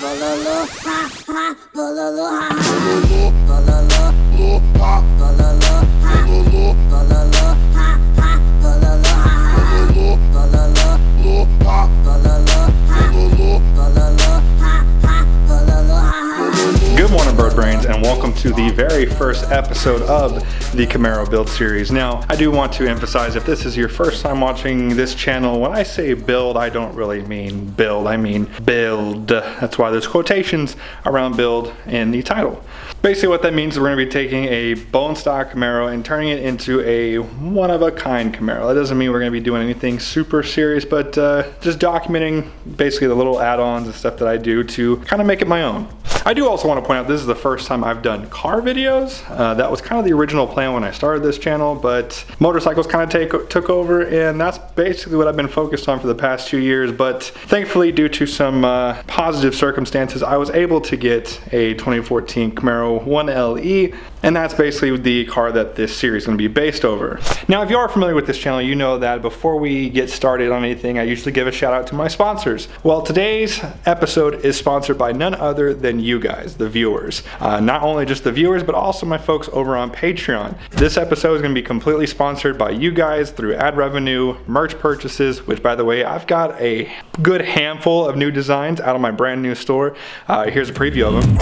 Bololo, ha ha, bololo, ha ha, bololo, ha, bololo, ha, bololo, ha ha, bololo, ha, bololo, ha, bololo, ha, bololo, ha ha, bololo, ha. Good morning, bird brains, and welcome to the very first episode of the Camaro build series. Now, I do want to emphasize, if this is your first time watching this channel, when I say build, I don't really mean build, I mean build. That's why there's quotations around build in the title. Basically what that means is we're going to be taking a bone stock Camaro and turning it into a one-of-a-kind Camaro. That doesn't mean we're going to be doing anything super serious, but just documenting basically the little add-ons and stuff that I do to kind of make it my own. I do also want to point out this is the first time I've done car videos. That was kind of the original plan when I started this channel, but motorcycles kind of took over, and that's basically what I've been focused on for the past 2 years. But thankfully, due to some positive circumstances, I was able to get a 2014 Camaro 1LE, and that's basically the car that this series is going to be based over. Now, if you are familiar with this channel, you know that before we get started on anything, I usually give a shout out to my sponsors. Well, today's episode is sponsored by none other than you guys, the viewers. Not only just the viewers, but also my folks over on Patreon. This episode is going to be completely sponsored by you guys through ad revenue, merch purchases, which, by the way, I've got a good handful of new designs out of my brand new store. Here's a preview of them.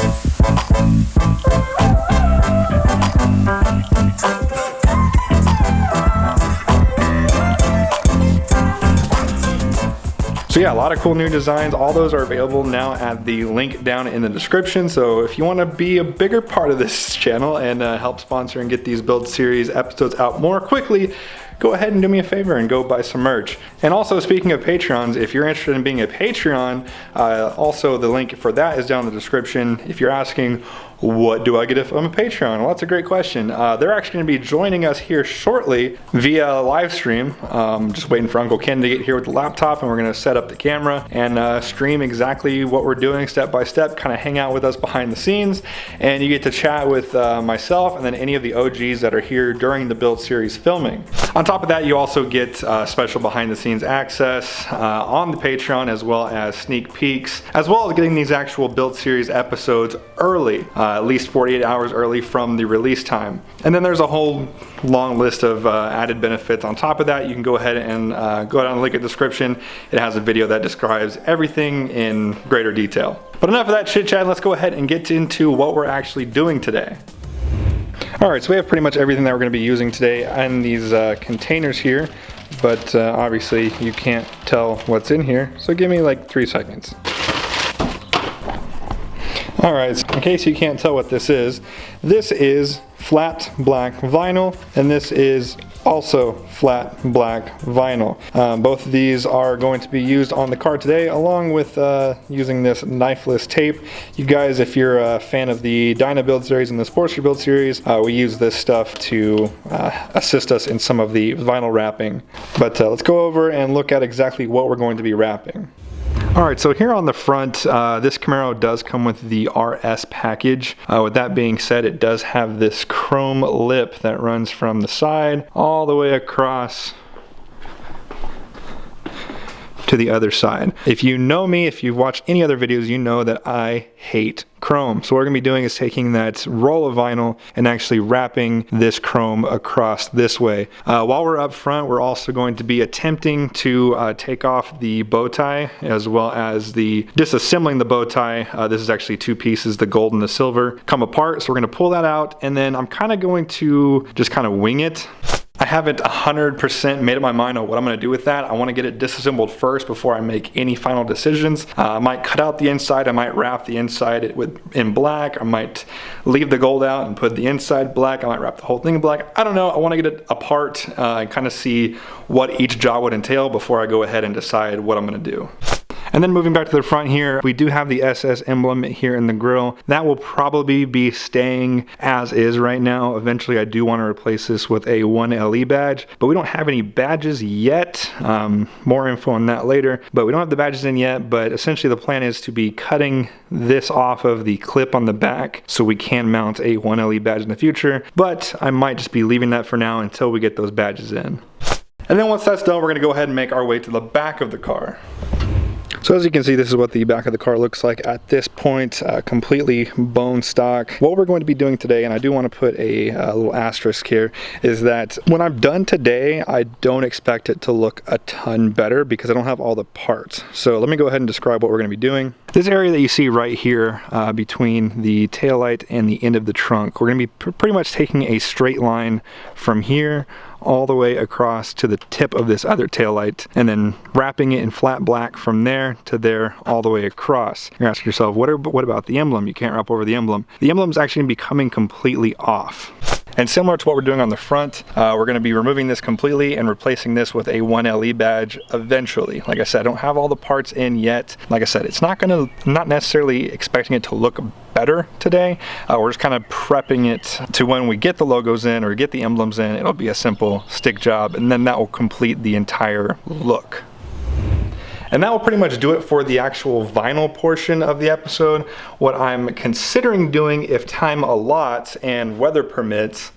So yeah, a lot of cool new designs. All those are available now at the link down in the description. So if you want to be a bigger part of this channel and help sponsor and get these build series episodes out more quickly, go ahead and do me a favor and go buy some merch. And also, speaking of Patreons, if you're interested in being a Patreon, also the link for that is down in the description. If you're asking, what do I get if I'm a Patreon? Well, that's a great question. They're actually going to be joining us here shortly via live stream. Just waiting for Uncle Ken to get here with the laptop, and we're going to set up the camera and stream exactly what we're doing step by step, kind of hang out with us behind the scenes, and you get to chat with myself and then any of the OGs that are here during the build series filming. On top of that, you also get special behind the scenes access on the Patreon, as well as sneak peeks, as well as getting these actual build series episodes early. At least 48 hours early from the release time. And then there's a whole long list of added benefits. On top of that, you can go ahead and go down and look at the description. It has a video that describes everything in greater detail. But enough of that chit chat, let's go ahead and get into what we're actually doing today. Alright, so we have pretty much everything that we're going to be using today in these containers here, but obviously you can't tell what's in here, so give me like 3 seconds. Alright, so in case you can't tell what this is flat black vinyl, and this is also flat black vinyl. Both of these are going to be used on the car today, along with using this knifeless tape. You guys, if you're a fan of the Dyna build series and the Sportster build series, we use this stuff to assist us in some of the vinyl wrapping. But let's go over and look at exactly what we're going to be wrapping. Alright, so here on the front, this Camaro does come with the RS package. With that being said, it does have this chrome lip that runs from the side all the way across to the other side. If you know me, if you've watched any other videos, you know that I hate chrome. So what we're going to be doing is taking that roll of vinyl and actually wrapping this chrome across this way. While we're up front, we're also going to be attempting to take off the bow tie, as well as disassembling the bow tie. This is actually 2 pieces, the gold and the silver, come apart. So we're going to pull that out, and then I'm kind of going to just kind of wing it. I haven't 100% made up my mind on what I'm going to do with that. I want to get it disassembled first before I make any final decisions. I might cut out the inside, I might wrap the inside in black, I might leave the gold out and put the inside black, I might wrap the whole thing in black. I don't know, I want to get it apart and kind of see what each job would entail before I go ahead and decide what I'm going to do. And then moving back to the front here, we do have the SS emblem here in the grille. That will probably be staying as is right now. Eventually I do want to replace this with a 1LE badge, but we don't have any badges yet. More info on that later, but we don't have the badges in yet. But essentially the plan is to be cutting this off of the clip on the back so we can mount a 1LE badge in the future, but I might just be leaving that for now until we get those badges in. And then once that's done, we're going to go ahead and make our way to the back of the car. So as you can see, this is what the back of the car looks like at this point, completely bone stock. What we're going to be doing today, and I do want to put a little asterisk here, is that when I'm done today, I don't expect it to look a ton better because I don't have all the parts. So let me go ahead and describe what we're going to be doing. This area that you see right here between the taillight and the end of the trunk, we're going to be pretty much taking a straight line from here all the way across to the tip of this other taillight and then wrapping it in flat black from there to there all the way across. You're asking yourself, what about the emblem? You can't wrap over the emblem. The emblem is actually going to be coming completely off. And similar to what we're doing on the front, we're going to be removing this completely and replacing this with a 1LE badge eventually. Like I said, I don't have all the parts in yet. Like I said, I'm not necessarily expecting it to look better today. We're just kind of prepping it to when we get the logos in or get the emblems in, it'll be a simple stick job, and then that will complete the entire look. And that will pretty much do it for the actual vinyl portion of the episode. What I'm considering doing, if time allots and weather permits,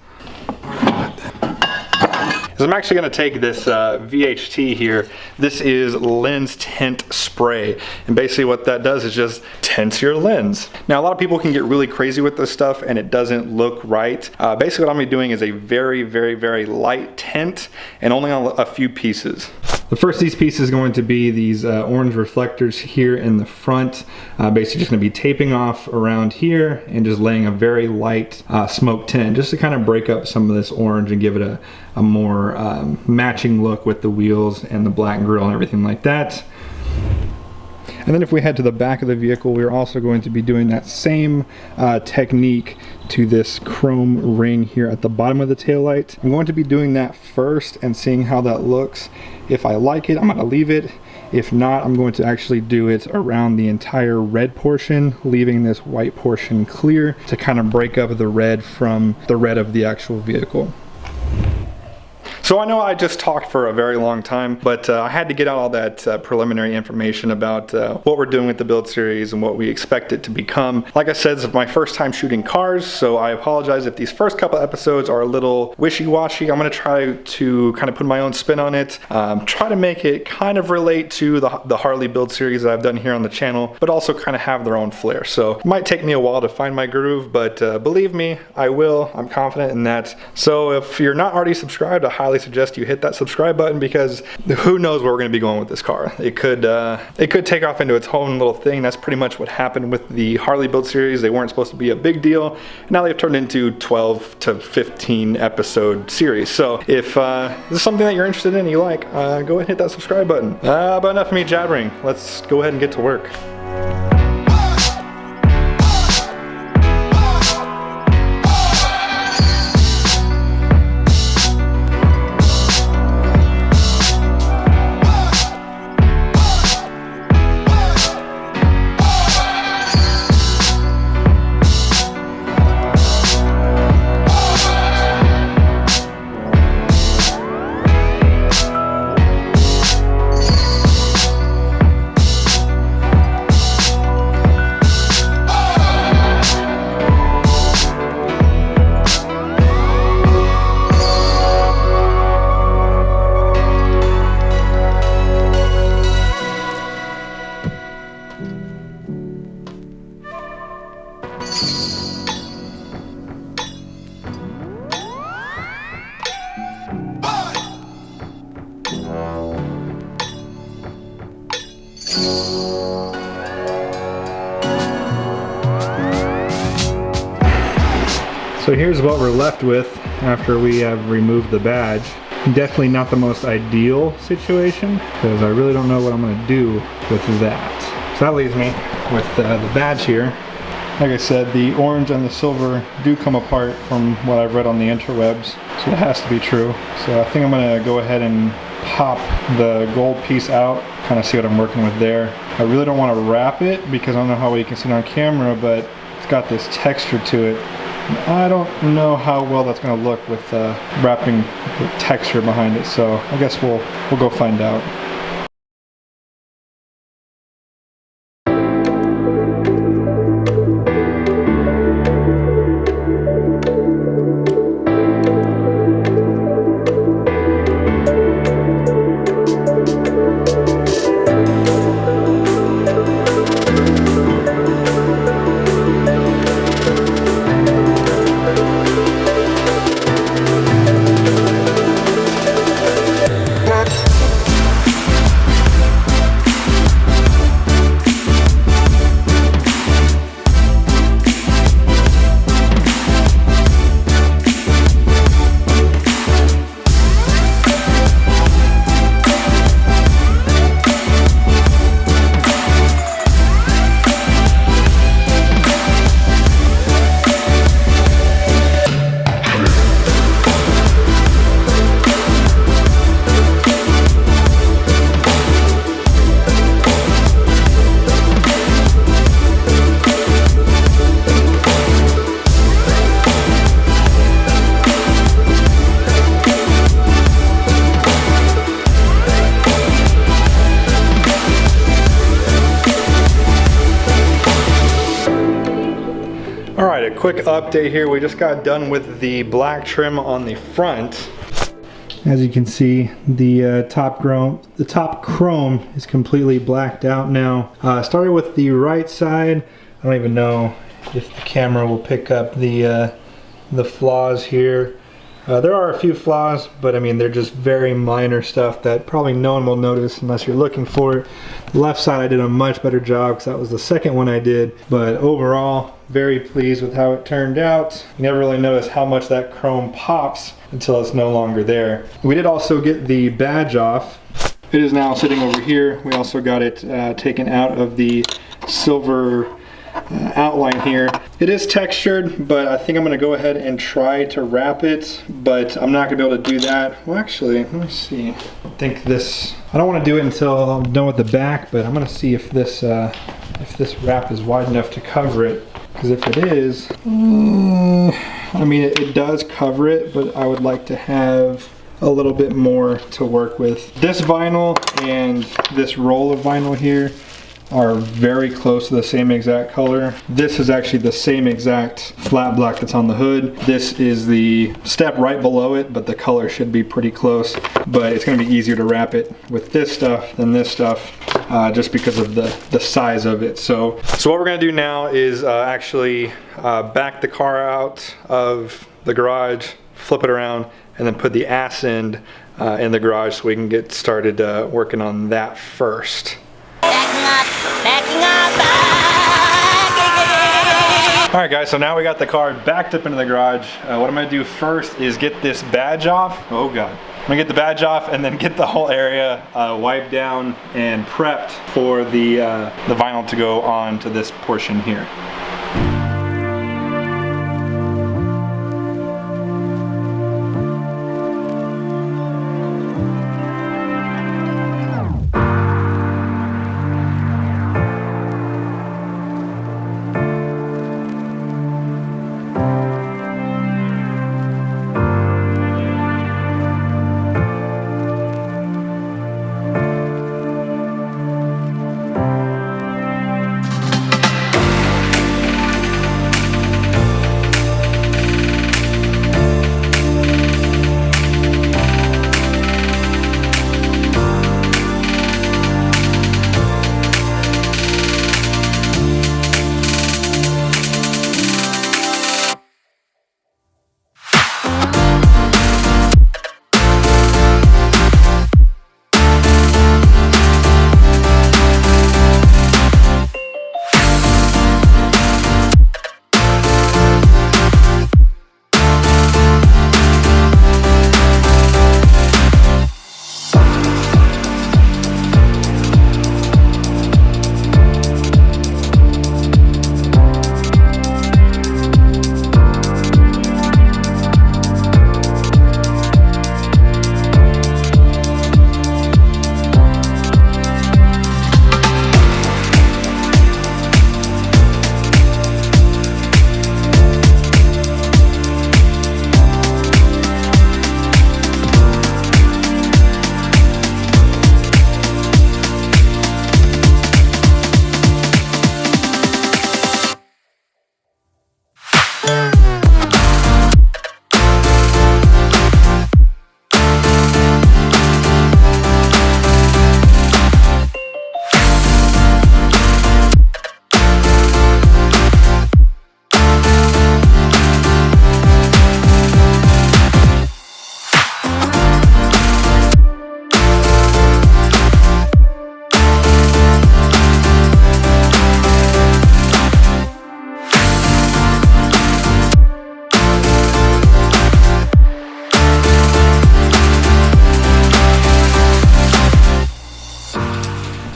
is I'm actually going to take this VHT here. This is lens tint spray, and basically what that does is just tints your lens. Now a lot of people can get really crazy with this stuff and it doesn't look right. Basically what I'm going to be doing is a very, very, very light tint and only on a few pieces. The first of these pieces is going to be these orange reflectors here in the front. Basically just going to be taping off around here and just laying a very light smoke tint just to kind of break up some of this orange and give it a more matching look with the wheels and the black grille and everything like that. And then if we head to the back of the vehicle, we're also going to be doing that same technique to this chrome ring here at the bottom of the taillight. I'm going to be doing that first and seeing how that looks. If I like it, I'm going to leave it. If not, I'm going to actually do it around the entire red portion, leaving this white portion clear to kind of break up the red from the red of the actual vehicle. So I know I just talked for a very long time, but I had to get out all that preliminary information about what we're doing with the build series and what we expect it to become. Like I said, this is my first time shooting cars, so I apologize if these first couple episodes are a little wishy-washy. I'm going to try to kind of put my own spin on it, try to make it kind of relate to the Harley build series that I've done here on the channel, but also kind of have their own flair. So it might take me a while to find my groove, but believe me, I will. I'm confident in that. So if you're not already subscribed, I highly suggest you hit that subscribe button because who knows where we're going to be going with this car. It could take off into its own little thing. That's pretty much what happened with the Harley build series. They weren't supposed to be a big deal. Now they've turned into 12 to 15 episode series. So if this is something that you're interested in and you like, go ahead and hit that subscribe button. But enough of me jabbering. Let's go ahead and get to work. So here's what we're left with after we have removed the badge. Definitely not the most ideal situation because I really don't know what I'm going to do with that. So that leaves me with the badge here. Like I said, the orange and the silver do come apart from what I've read on the interwebs, so it has to be true. So I think I'm going to go ahead and pop the gold piece out, kind of see what I'm working with there. I really don't want to wrap it because I don't know how well you can see it on camera, but it's got this texture to it. I don't know how well that's going to look with wrapping the texture behind it, so I guess we'll go find out. All right, a quick update here. We just got done with the black trim on the front. As you can see, the top chrome is completely blacked out now. Started with the right side. I don't even know if the camera will pick up the flaws here. There are a few flaws, but I mean, they're just very minor stuff that probably no one will notice unless you're looking for it. The left side I did a much better job because that was the second one I did, but overall, very pleased with how it turned out. You never really notice how much that chrome pops until it's no longer there. We did also get the badge off. It is now sitting over here. We also got it taken out of the silver outline here. It is textured, but I think I'm going to go ahead and try to wrap it, but I'm not going to be able to do that. Well, actually, let me see. I think this, I don't want to do it until I'm done with the back, but I'm going to see if this wrap is wide enough to cover it, because if it is, I mean, it does cover it, but I would like to have a little bit more to work with. This vinyl and this roll of vinyl here are very close to the same exact color. This is actually the same exact flat black that's on the hood. This is the step right below it, but the color should be pretty close. But it's gonna be easier to wrap it with this stuff than this stuff, just because of the size of it. So what we're gonna do now is actually back the car out of the garage, flip it around, and then put the ass end in the garage so we can get started working on that first. Backing up. Alright guys, so now we got the car backed up into the garage. What I'm going to do first is get this badge off. Oh god. I'm going to get the badge off and then get the whole area wiped down and prepped for the vinyl to go on to this portion here.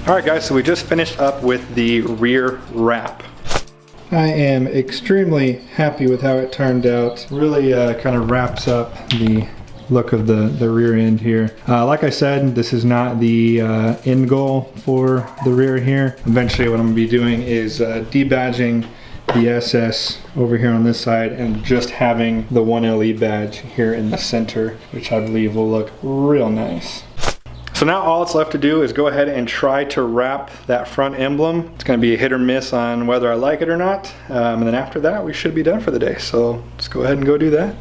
Alright guys, so we just finished up with the rear wrap. I am extremely happy with how it turned out. Really kind of wraps up the look of the rear end here. Like I said, this is not the end goal for the rear here. Eventually what I'm going to be doing is debadging the SS over here on this side and just having the 1LE badge here in the center, which I believe will look real nice. So now all it's left to do is go ahead and try to wrap that front emblem. It's going to be a hit or miss on whether I like it or not. And then after that, we should be done for the day. So let's go ahead and go do that.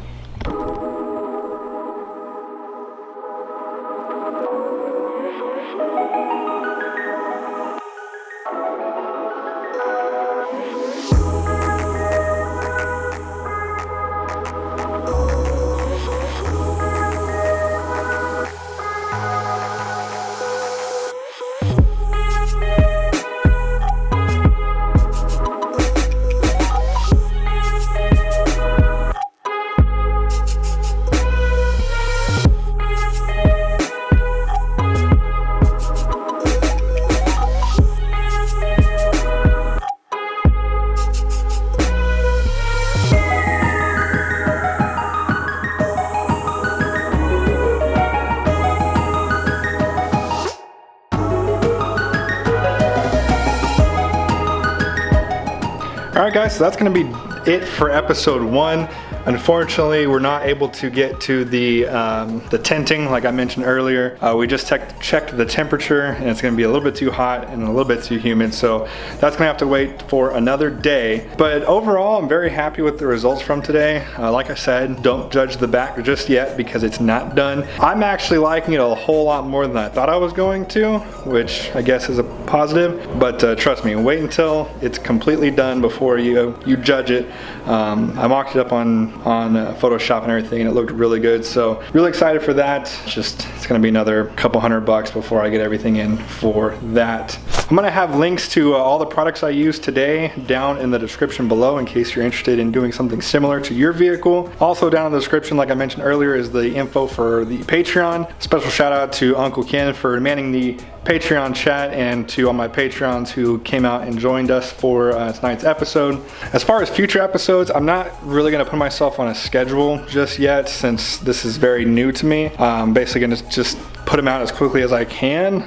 Alright guys, so that's going to be it for episode 1. Unfortunately, we're not able to get to the tenting like I mentioned earlier. We just checked the temperature and it's going to be a little bit too hot and a little bit too humid, so that's going to have to wait for another day. But overall, I'm very happy with the results from today. Like I said, don't judge the back just yet because it's not done. I'm actually liking it a whole lot more than I thought I was going to, which I guess is a positive. But trust me, wait until it's completely done before you judge it. I mocked it up on Photoshop and everything, and it looked really good, so really excited for that. It's gonna be another couple $100 before I get everything in for that. I'm gonna have links to all the products I used today down in the description below in case you're interested in doing something similar to your vehicle. Also down in the description, like I mentioned earlier, is the info for the Patreon. Special shout out to Uncle Ken for manning the Patreon chat and to all my Patreons who came out and joined us for tonight's episode. As far as future episodes, I'm not really going to put myself on a schedule just yet since this is very new to me. Basically going to just put them out as quickly as I can,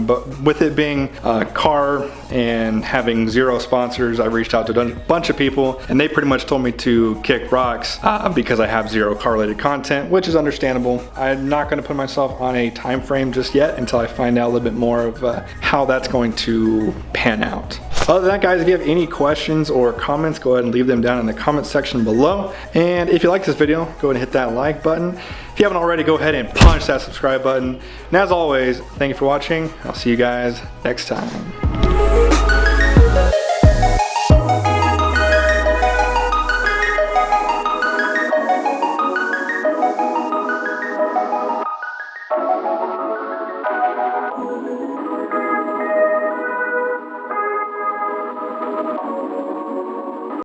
but with it being a car and having 0 sponsors, I reached out to a bunch of people and they pretty much told me to kick rocks because I have 0 car related content, which is understandable. I'm not going to put myself on a time frame just yet until I find out a little bit more of how that's going to pan out. Other than that, guys, if you have any questions or comments, go ahead and leave them down in the comment section below. And if you like this video, go ahead and hit that like button. If you haven't already, go ahead and punch that subscribe button. And as always, thank you for watching. I'll see you guys next time.